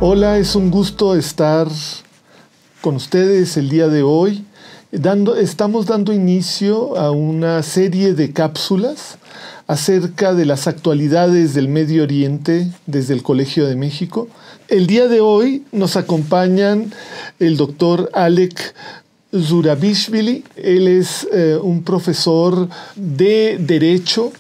Hola, es un gusto estar con ustedes el día de hoy. Estamos dando inicio a una serie de cápsulas acerca de las actualidades del Medio Oriente desde el Colegio de México. El día de hoy nos acompañan el doctor Alek Zurabishvili. Él es un profesor de Derecho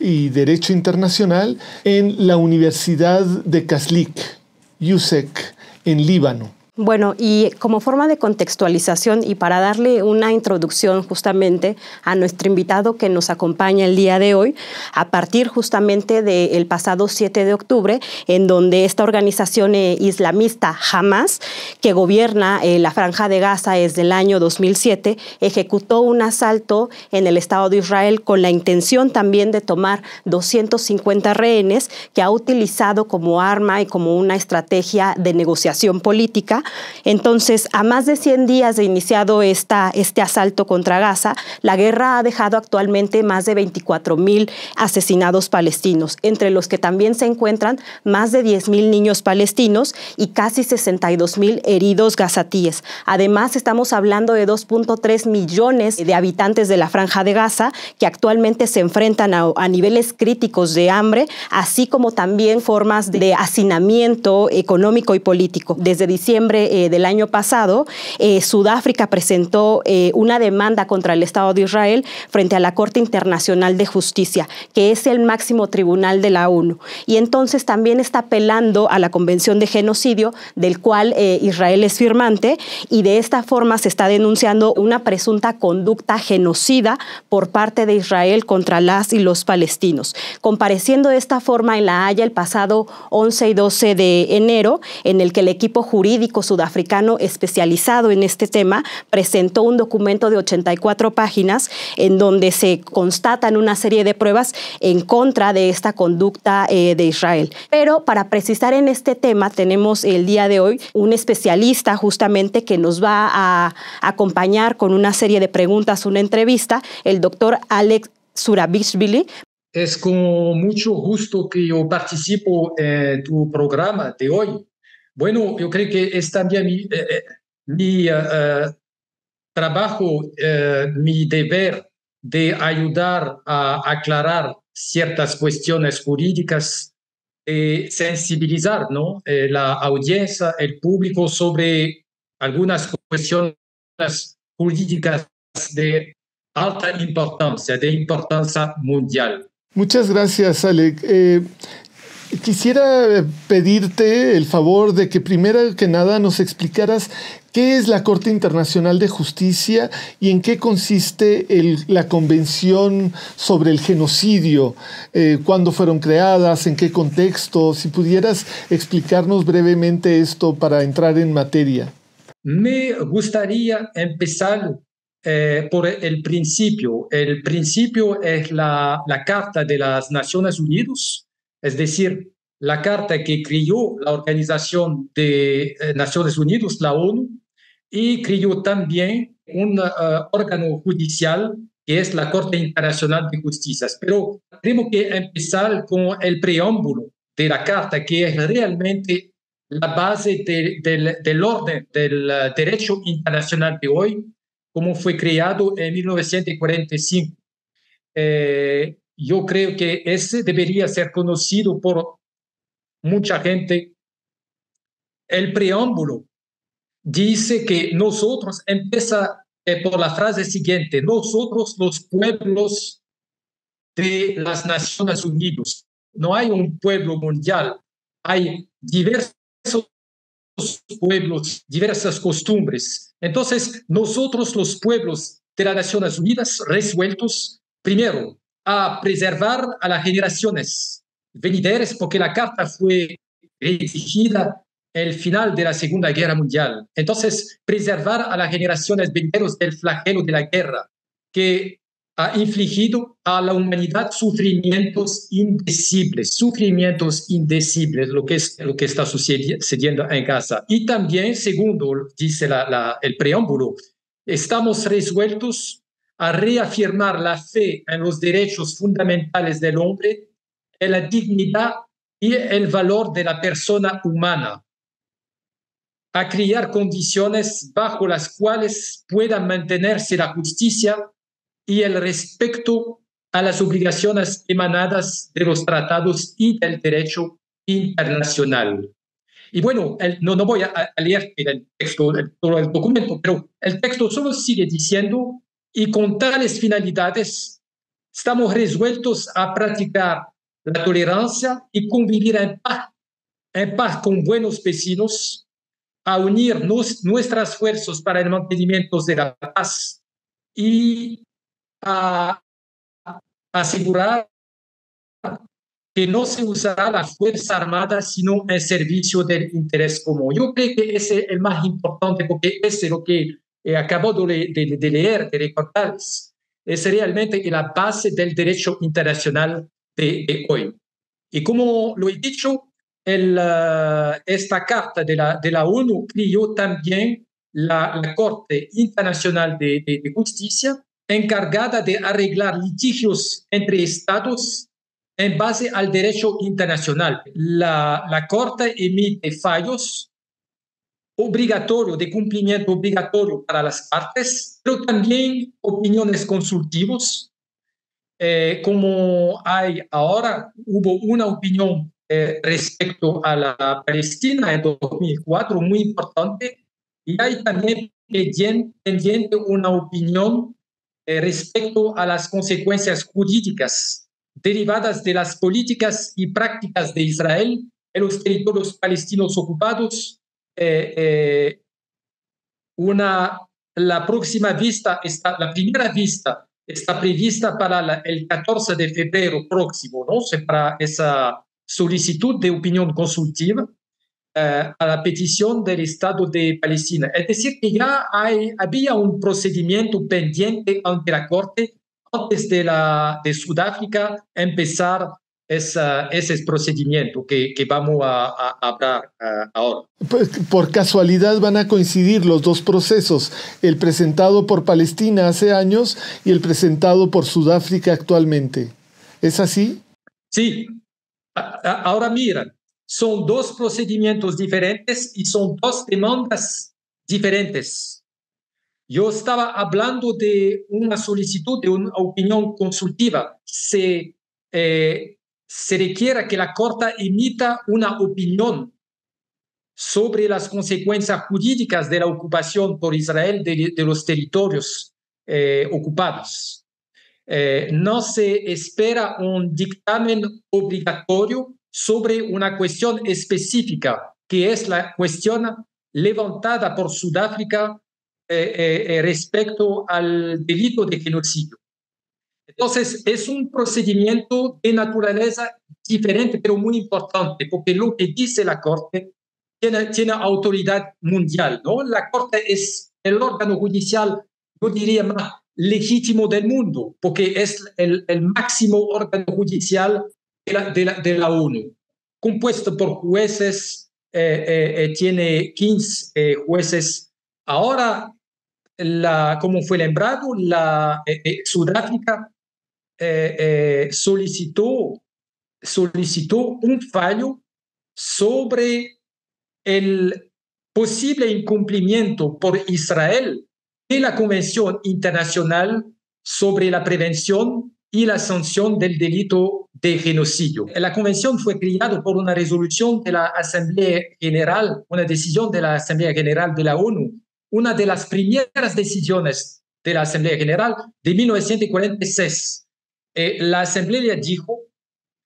y Derecho Internacional en la Universidad de Kaslik, USEC, en Líbano. Bueno, y como forma de contextualización y para darle una introducción justamente a nuestro invitado que nos acompaña el día de hoy, a partir justamente del pasado 7 de octubre, en donde esta organización islamista Hamas, que gobierna la Franja de Gaza desde el año 2007, ejecutó un asalto en el Estado de Israel con la intención también de tomar 250 rehenes que ha utilizado como arma y como una estrategia de negociación política. Entonces, a más de 100 días de iniciado este asalto contra Gaza, la guerra ha dejado actualmente más de 24,000 asesinados palestinos, entre los que también se encuentran más de 10,000 niños palestinos y casi 62,000 heridos gazatíes. Además, estamos hablando de 2.3 millones de habitantes de la Franja de Gaza que actualmente se enfrentan a niveles críticos de hambre, así como también formas de hacinamiento económico y político. Desde diciembre del año pasado, Sudáfrica presentó una demanda contra el Estado de Israel frente a la Corte Internacional de Justicia, que es el máximo tribunal de la ONU. Y entonces también está apelando a la Convención de Genocidio, del cual Israel es firmante, y de esta forma se está denunciando una presunta conducta genocida por parte de Israel contra las y los palestinos. Compareciendo de esta forma en La Haya el pasado 11 y 12 de enero, en el que el equipo jurídico sudafricano especializado en este tema presentó un documento de 84 páginas en donde se constatan una serie de pruebas en contra de esta conducta de Israel. Pero para precisar en este tema tenemos el día de hoy un especialista justamente que nos va a acompañar con una serie de preguntas, una entrevista, el doctor Alek Zurabishvili. Es con mucho gusto que yo participo en tu programa de hoy. Bueno, yo creo que es también mi trabajo, mi deber de ayudar a aclarar ciertas cuestiones jurídicas, sensibilizar, ¿no? La audiencia, el público sobre algunas cuestiones jurídicas de alta importancia, de importancia mundial. Muchas gracias, Alek. Quisiera pedirte el favor de que primero que nada nos explicaras qué es la Corte Internacional de Justicia y en qué consiste la Convención sobre el Genocidio, cuándo fueron creadas, en qué contexto. Si pudieras explicarnos brevemente esto para entrar en materia. Me gustaría empezar por el principio. El principio es la Carta de las Naciones Unidas, es decir, la carta que creó la Organización de Naciones Unidas, la ONU, y creó también un órgano judicial que es la Corte Internacional de Justicia. Pero tenemos que empezar con el preámbulo de la carta, que es realmente la base del orden del derecho internacional de hoy, como fue creado en 1945. Yo creo que ese debería ser conocido por mucha gente. El preámbulo dice que nosotros, empieza por la frase siguiente: nosotros los pueblos de las Naciones Unidas. No hay un pueblo mundial, hay diversos pueblos, diversas costumbres. Entonces, nosotros los pueblos de las Naciones Unidas resueltos, primero, a preservar a las generaciones venideras, porque la carta fue exigida el final de la Segunda Guerra Mundial. Entonces, preservar a las generaciones venideras del flagelo de la guerra, que ha infligido a la humanidad sufrimientos indecibles, lo que está sucediendo en Gaza. Y también, segundo, dice el preámbulo, estamos resueltos a reafirmar la fe en los derechos fundamentales del hombre, en la dignidad y el valor de la persona humana. a crear condiciones bajo las cuales pueda mantenerse la justicia y el respeto a las obligaciones emanadas de los tratados y del derecho internacional. Y bueno, no voy a leer el texto, todo el documento, pero el texto solo sigue diciendo, y con tales finalidades estamos resueltos a practicar la tolerancia y convivir en paz con buenos vecinos, a unir nuestras fuerzas para el mantenimiento de la paz y a asegurar que no se usará la Fuerza Armada sino en servicio del interés común. Yo creo que ese es el más importante porque ese es lo que acabo de leer, de recordarles. Es realmente la base del derecho internacional de hoy. Y como lo he dicho, esta carta de la ONU creó también la Corte Internacional de Justicia, encargada de arreglar litigios entre estados en base al derecho internacional. La Corte emite fallos obligatorios, de cumplimiento obligatorio para las partes, pero también opiniones consultivas. Como hay ahora, hubo una opinión respecto a la Palestina en 2004, muy importante, y hay también pendiente una opinión respecto a las consecuencias jurídicas derivadas de las políticas y prácticas de Israel en los territorios palestinos ocupados. La próxima vista, la primera vista está prevista para el 14 de febrero próximo, ¿no? Para esa solicitud de opinión consultiva a la petición del Estado de Palestina. Es decir, que ya había un procedimiento pendiente ante la Corte antes de Sudáfrica empezar ese procedimiento que vamos a hablar ahora. Pues, por casualidad van a coincidir los dos procesos, el presentado por Palestina hace años y el presentado por Sudáfrica actualmente. ¿Es así? Sí. Ahora miran, son dos procedimientos diferentes y son dos demandas diferentes. Yo estaba hablando de una solicitud de una opinión consultiva. Se requiere que la Corte emita una opinión sobre las consecuencias jurídicas de la ocupación por Israel de los territorios ocupados. No se espera un dictamen obligatorio sobre una cuestión específica, que es la cuestión levantada por Sudáfrica respecto al delito de genocidio. Entonces, es un procedimiento de naturaleza diferente, pero muy importante, porque lo que dice la Corte tiene autoridad mundial, ¿no? La Corte es el órgano judicial, yo diría, más legítimo del mundo, porque es el máximo órgano judicial de la ONU, compuesto por jueces, tiene 15 jueces. Ahora, como fue lembrado, Sudáfrica solicitó un fallo sobre el posible incumplimiento por Israel de la Convención Internacional sobre la Prevención y la Sanción del Delito de Genocidio. La convención fue creada por una resolución de la Asamblea General, una decisión de la Asamblea General de la ONU, una de las primeras decisiones de la Asamblea General de 1946. La Asamblea dijo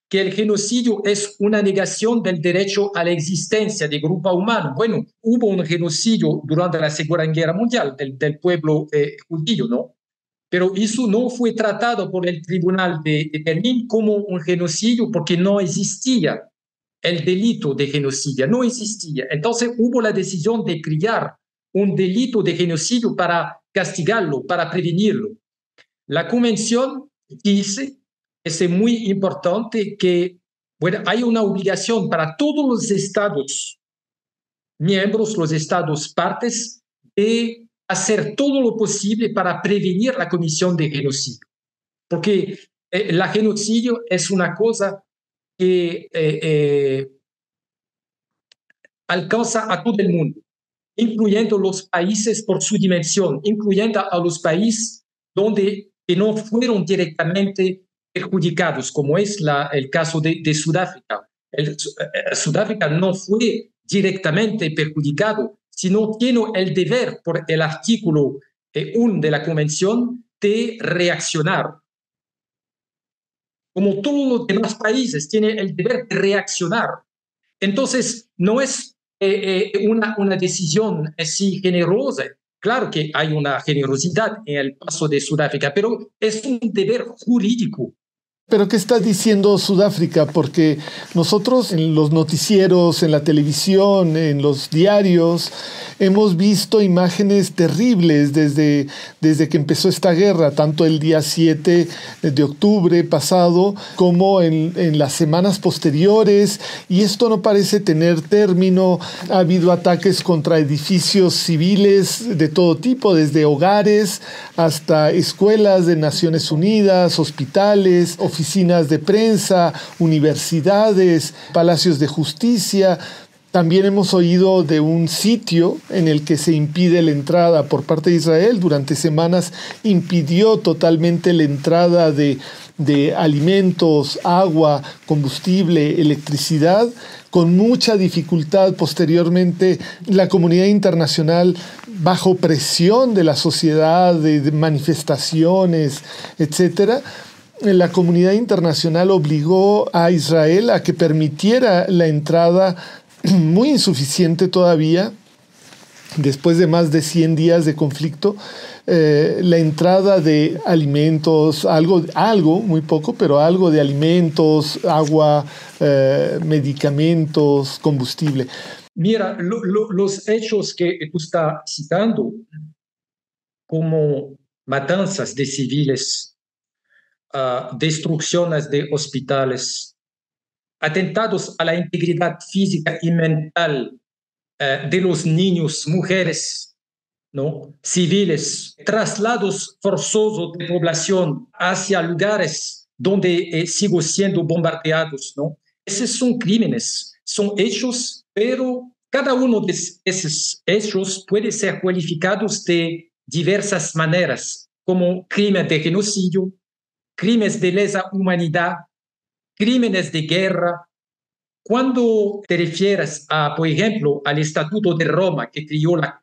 que el genocidio es una negación del derecho a la existencia de grupo humano. Bueno, hubo un genocidio durante la Segunda Guerra Mundial del pueblo judío, ¿no? Pero eso no fue tratado por el Tribunal de Berlín como un genocidio porque no existía el delito de genocidio, no existía. Entonces hubo la decisión de crear un delito de genocidio para castigarlo, para prevenirlo. La convención dice, es muy importante, que bueno, hay una obligación para todos los estados miembros, los estados partes, de hacer todo lo posible para prevenir la comisión de genocidio. Porque el genocidio es una cosa que alcanza a todo el mundo. incluyendo los países por su dimensión, incluyendo a los países que no fueron directamente perjudicados, como es el caso de Sudáfrica. Sudáfrica no fue directamente perjudicado, sino tiene el deber por el artículo 1 de la Convención de reaccionar. Como todos los demás países, tiene el deber de reaccionar. Entonces, no es una decisión así generosa. Claro que hay una generosidad en el paso de Sudáfrica, pero es un deber jurídico. ¿Pero qué está diciendo Sudáfrica? Porque nosotros en los noticieros, en la televisión, en los diarios, hemos visto imágenes terribles desde que empezó esta guerra, tanto el día 7 de octubre pasado como en las semanas posteriores, y esto no parece tener término. Ha habido ataques contra edificios civiles de todo tipo, desde hogares hasta escuelas de Naciones Unidas, hospitales, oficinas de prensa, universidades, palacios de justicia. También hemos oído de un sitio en el que se impide la entrada por parte de Israel. Durante semanas impidió totalmente la entrada de alimentos, agua, combustible, electricidad, con mucha dificultad. Posteriormente, la comunidad internacional, bajo presión de la sociedad, de manifestaciones, etcétera, la comunidad internacional obligó a Israel a que permitiera la entrada, muy insuficiente todavía, después de más de 100 días de conflicto, la entrada de alimentos, algo, muy poco, pero algo de alimentos, agua, medicamentos, combustible. Mira, los hechos que tú estás citando, como matanzas de civiles, destrucciones de hospitales, atentados a la integridad física y mental de los niños, mujeres, ¿no? Civiles, traslados forzosos de población hacia lugares donde siguen siendo bombardeados, ¿no? Esos son crímenes, son hechos, pero cada uno de esos hechos puede ser calificados de diversas maneras, como crimen de genocidio, crímenes de lesa humanidad, crímenes de guerra. Cuando te refieres, por ejemplo, al Estatuto de Roma que creó la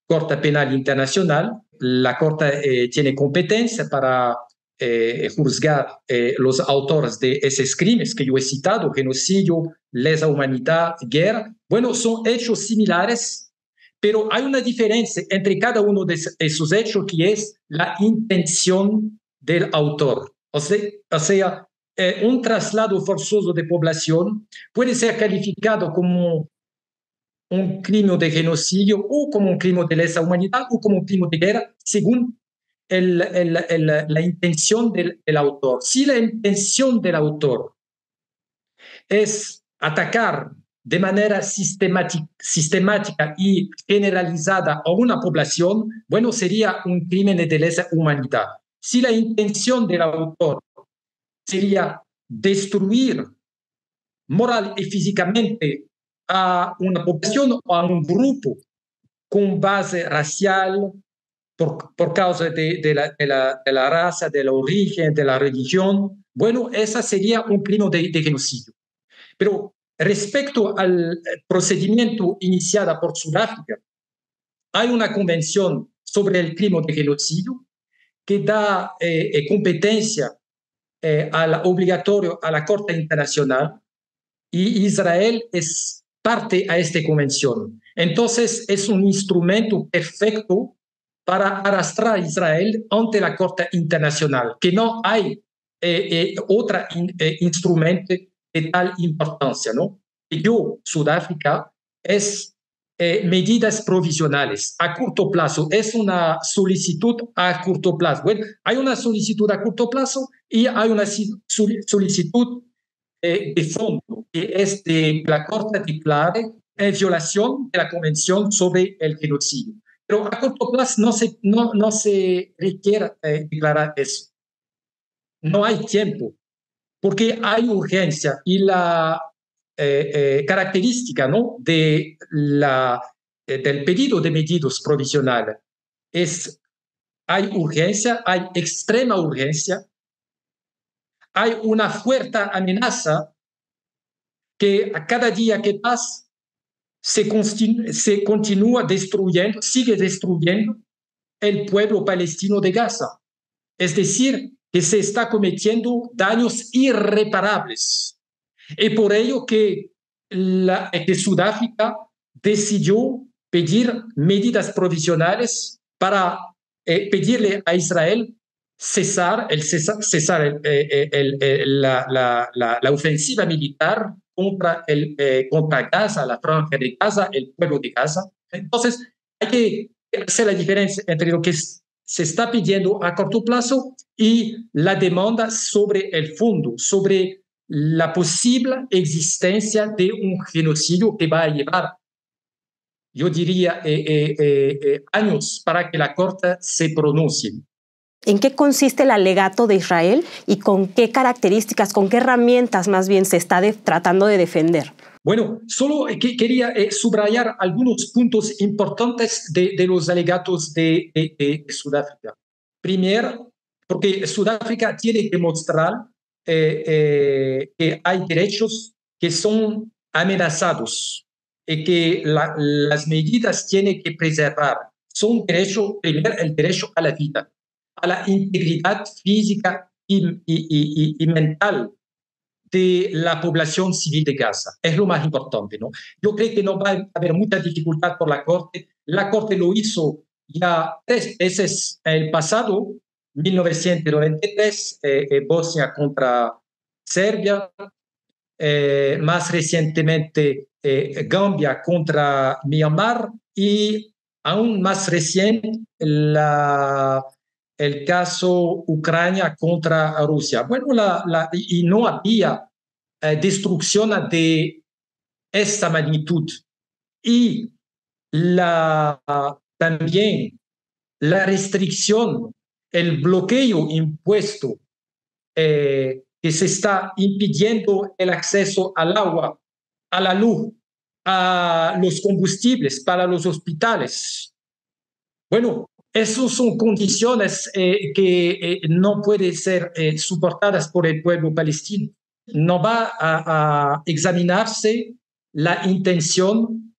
Corte Penal Internacional, la Corte tiene competencia para juzgar los autores de esos crímenes que yo he citado, genocidio, lesa humanidad, guerra. Bueno, son hechos similares, pero hay una diferencia entre cada uno de esos hechos, que es la intención del autor. O sea, un traslado forzoso de población puede ser calificado como un crimen de genocidio o como un crimen de lesa humanidad o como un crimen de guerra, según la intención del autor. Si la intención del autor es atacar de manera sistemática y generalizada a una población, bueno, sería un crimen de lesa humanidad. Si la intención del autor sería destruir moral y físicamente a una población o a un grupo con base racial, por causa de la raza, del origen, de la religión, bueno, esa sería un crimen de genocidio. Pero respecto al procedimiento iniciado por Sudáfrica, hay una convención sobre el crimen de genocidio que da competencia obligatorio a la Corte Internacional, y Israel es parte a esta convención. Entonces, es un instrumento perfecto para arrastrar a Israel ante la Corte Internacional, que no hay otro instrumento de tal importancia, ¿no? Sudáfrica es medidas provisionales a corto plazo, es una solicitud a corto plazo. Bueno, hay una solicitud a corto plazo y hay una solicitud de fondo, que es de la Corte declare en violación de la Convención sobre el Genocidio. Pero a corto plazo no se requiere declarar eso. No hay tiempo, porque hay urgencia y característica, ¿no?, del pedido de medidas provisionales. Hay urgencia, hay extrema urgencia, hay una fuerte amenaza que a cada día que pasa se continúa destruyendo, sigue destruyendo el pueblo palestino de Gaza. Es decir, que se está cometiendo daños irreparables. Y por ello que Sudáfrica decidió pedir medidas provisionales para pedirle a Israel cesar la ofensiva militar contra Gaza, la franja de Gaza, el pueblo de Gaza. Entonces, hay que hacer la diferencia entre lo que se está pidiendo a corto plazo y la demanda sobre el fondo, sobre la posible existencia de un genocidio que va a llevar, yo diría, años para que la Corte se pronuncie. ¿En qué consiste el alegato de Israel y con qué características, con qué herramientas más bien se está tratando de defender? Bueno, solo quería subrayar algunos puntos importantes de los alegatos de Sudáfrica. Primero, porque Sudáfrica tiene que mostrar que hay derechos que son amenazados y que las medidas tienen que preservar. Son derechos, primero, el derecho a la vida, a la integridad física y mental de la población civil de Gaza. Es lo más importante, ¿no? Yo creo que no va a haber mucha dificultad por la Corte. La Corte lo hizo ya 3 veces en el pasado, 1993, Bosnia contra Serbia, más recientemente Gambia contra Myanmar y aún más reciente el caso Ucrania contra Rusia. Bueno, y no había destrucción de esta magnitud. Y también la restricción, el bloqueo impuesto que se está impidiendo el acceso al agua, a la luz, a los combustibles para los hospitales. Bueno, esas son condiciones que no pueden ser soportadas por el pueblo palestino. No va a examinarse la intención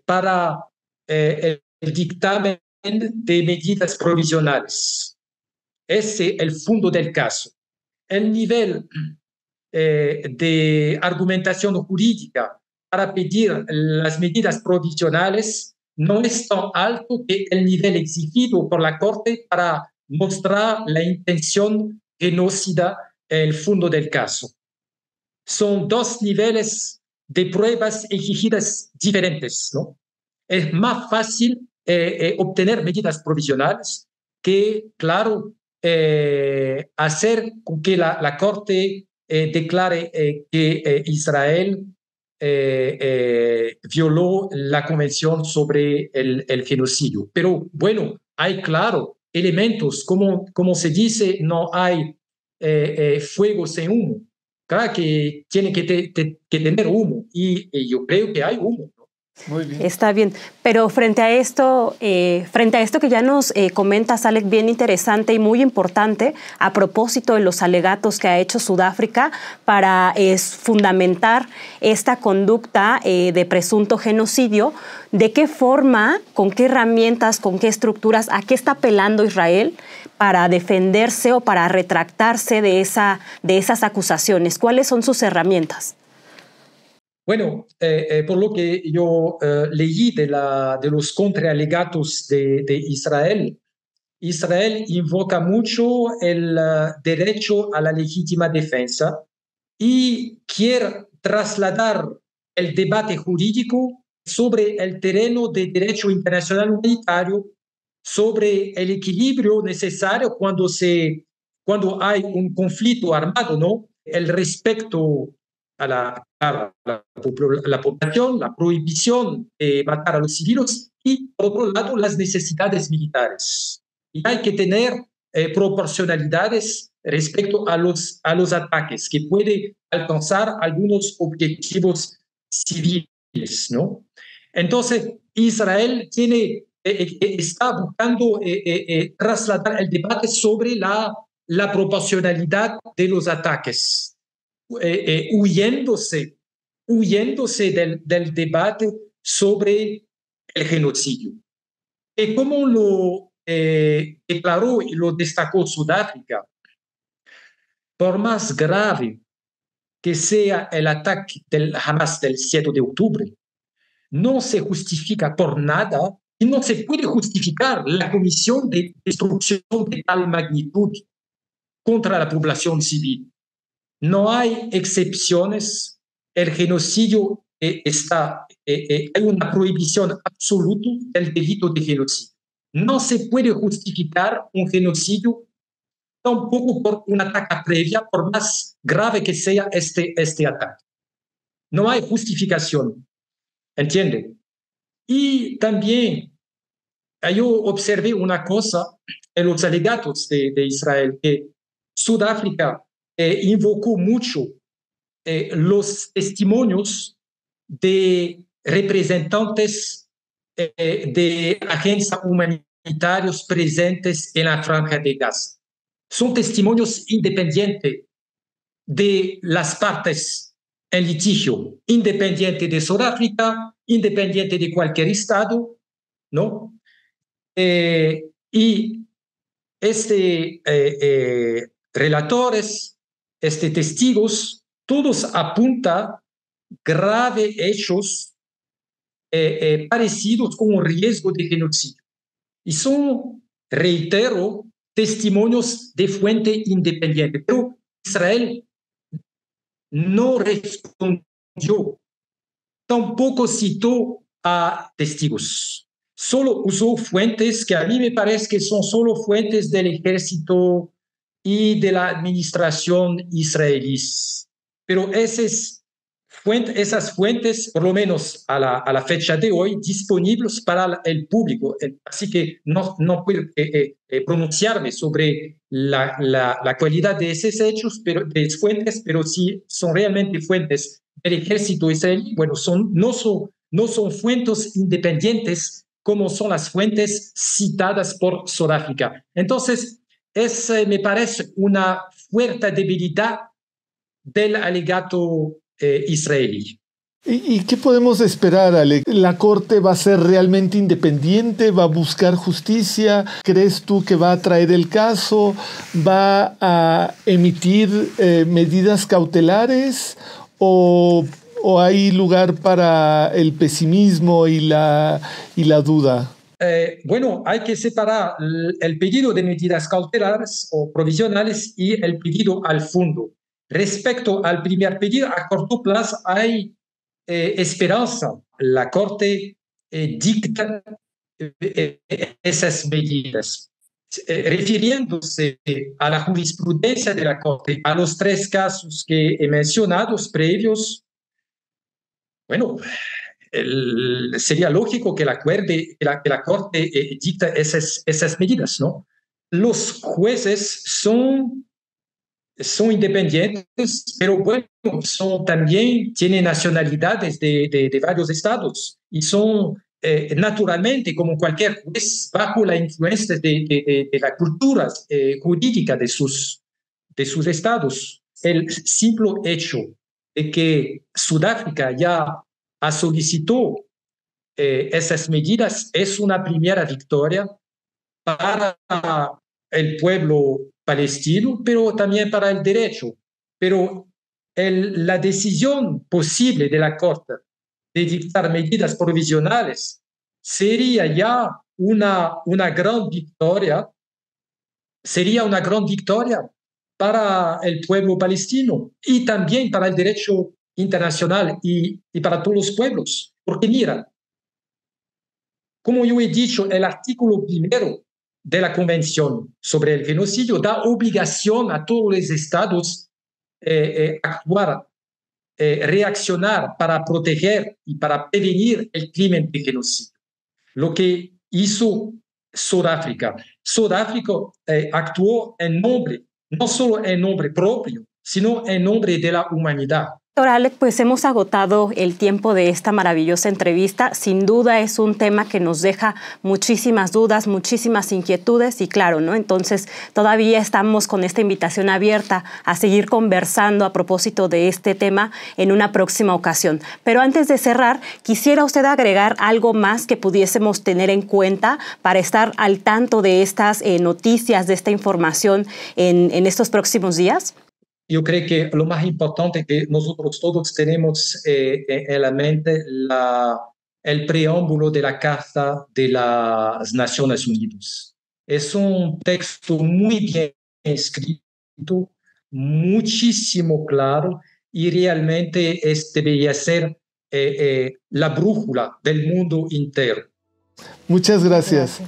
para el dictamen de medidas provisionales. Ese es el fondo del caso. El nivel de argumentación jurídica para pedir las medidas provisionales no es tan alto que el nivel exigido por la Corte para mostrar la intención genocida el fondo del caso. Son 2 niveles de pruebas exigidas diferentes, ¿no? Es más fácil obtener medidas provisionales que, claro, hacer con que la Corte declare que Israel violó la Convención sobre el genocidio. Pero bueno, hay, claro, elementos, como se dice, no hay fuego sin humo. Claro que tiene que tener humo y yo creo que hay humo, ¿no? Muy bien. Está bien, pero frente a esto que ya nos comentas, Alex, bien interesante y muy importante a propósito de los alegatos que ha hecho Sudáfrica para fundamentar esta conducta de presunto genocidio, ¿de qué forma, con qué herramientas, con qué estructuras, a qué está apelando Israel para defenderse o para retractarse de esas acusaciones? ¿Cuáles son sus herramientas? Bueno, por lo que yo leí de los contraalegatos de Israel, Israel invoca mucho el derecho a la legítima defensa y quiere trasladar el debate jurídico sobre el terreno de derecho internacional humanitario, sobre el equilibrio necesario cuando hay un conflicto armado, ¿no? El respeto a la población, la prohibición de matar a los civiles y, por otro lado, las necesidades militares. Y hay que tener proporcionalidades respecto a los ataques, que puede alcanzar algunos objetivos civiles, ¿no? Entonces, Israel está buscando trasladar el debate sobre la proporcionalidad de los ataques, huyéndose del debate sobre el genocidio. Como lo declaró y lo destacó Sudáfrica, por más grave que sea el ataque del Hamas del 7 de octubre, no se justifica por nada y no se puede justificar la comisión de destrucción de tal magnitud contra la población civil. No hay excepciones, el genocidio hay una prohibición absoluta del delito de genocidio. No se puede justificar un genocidio tampoco por un ataque previa, por más grave que sea este ataque. No hay justificación, ¿entiende? Y también yo observé una cosa en los alegatos de Israel, que Sudáfrica invocó mucho los testimonios de representantes de agencias humanitarias presentes en la Franja de Gaza. Son testimonios independientes de las partes en litigio, independiente de Sudáfrica, independiente de cualquier estado, ¿no? Y relatores, testigos, todos apuntan graves hechos parecidos con un riesgo de genocidio. Y son, reitero, testimonios de fuente independiente. Pero Israel no respondió, tampoco citó a testigos. Solo usó fuentes que a mí me parece que son solo fuentes del ejército y de la administración israelí. Pero esas fuentes, por lo menos a la fecha de hoy, disponibles para el público. Así que no puedo pronunciarme sobre la cualidad de esos hechos, de fuentes, pero si son realmente fuentes del ejército israelí, bueno, no son fuentes independientes como son las fuentes citadas por Sudáfrica. Entonces, me parece una fuerte debilidad del alegato israelí. ¿Y qué podemos esperar, Ale? ¿La Corte va a ser realmente independiente? ¿Va a buscar justicia? ¿Crees tú que va a traer el caso? ¿Va a emitir medidas cautelares? ¿O hay lugar para el pesimismo y la duda? Bueno, hay que separar el pedido de medidas cautelares o provisionales y el pedido al fondo. Respecto al primer pedido, a corto plazo hay esperanza. La Corte dicta esas medidas. Refiriéndose a la jurisprudencia de la Corte, a los 3 casos que he mencionado previos, bueno, sería lógico que la Corte dicta esas medidas, ¿no? Los jueces son independientes, pero bueno, también tienen nacionalidades de varios estados y son naturalmente, como cualquier juez, bajo la influencia de la cultura jurídica de sus estados. El simple hecho de que Sudáfrica ya solicitó esas medidas es una primera victoria para el pueblo palestino, pero también para el derecho. Pero la decisión posible de la Corte de dictar medidas provisionales sería ya una gran victoria, para el pueblo palestino y también para el derecho internacional y para todos los pueblos. Porque mira, como yo he dicho, el artículo 1 de la Convención sobre el Genocidio da obligación a todos los estados actuar, reaccionar para proteger y para prevenir el crimen de genocidio. Lo que hizo Sudáfrica. Sudáfrica actuó en nombre no solo en nombre propio, sino en nombre de la humanidad. Doctor Alex, pues hemos agotado el tiempo de esta maravillosa entrevista. Sin duda es un tema que nos deja muchísimas dudas, muchísimas inquietudes y claro, ¿no? Entonces todavía estamos con esta invitación abierta a seguir conversando a propósito de este tema en una próxima ocasión. Pero antes de cerrar, ¿quisiera usted agregar algo más que pudiésemos tener en cuenta para estar al tanto de estas noticias, de esta información en estos próximos días? Yo creo que lo más importante es que nosotros todos tenemos en la mente el preámbulo de la Carta de las Naciones Unidas. Es un texto muy bien escrito, muchísimo claro y realmente debería ser la brújula del mundo entero. Muchas gracias.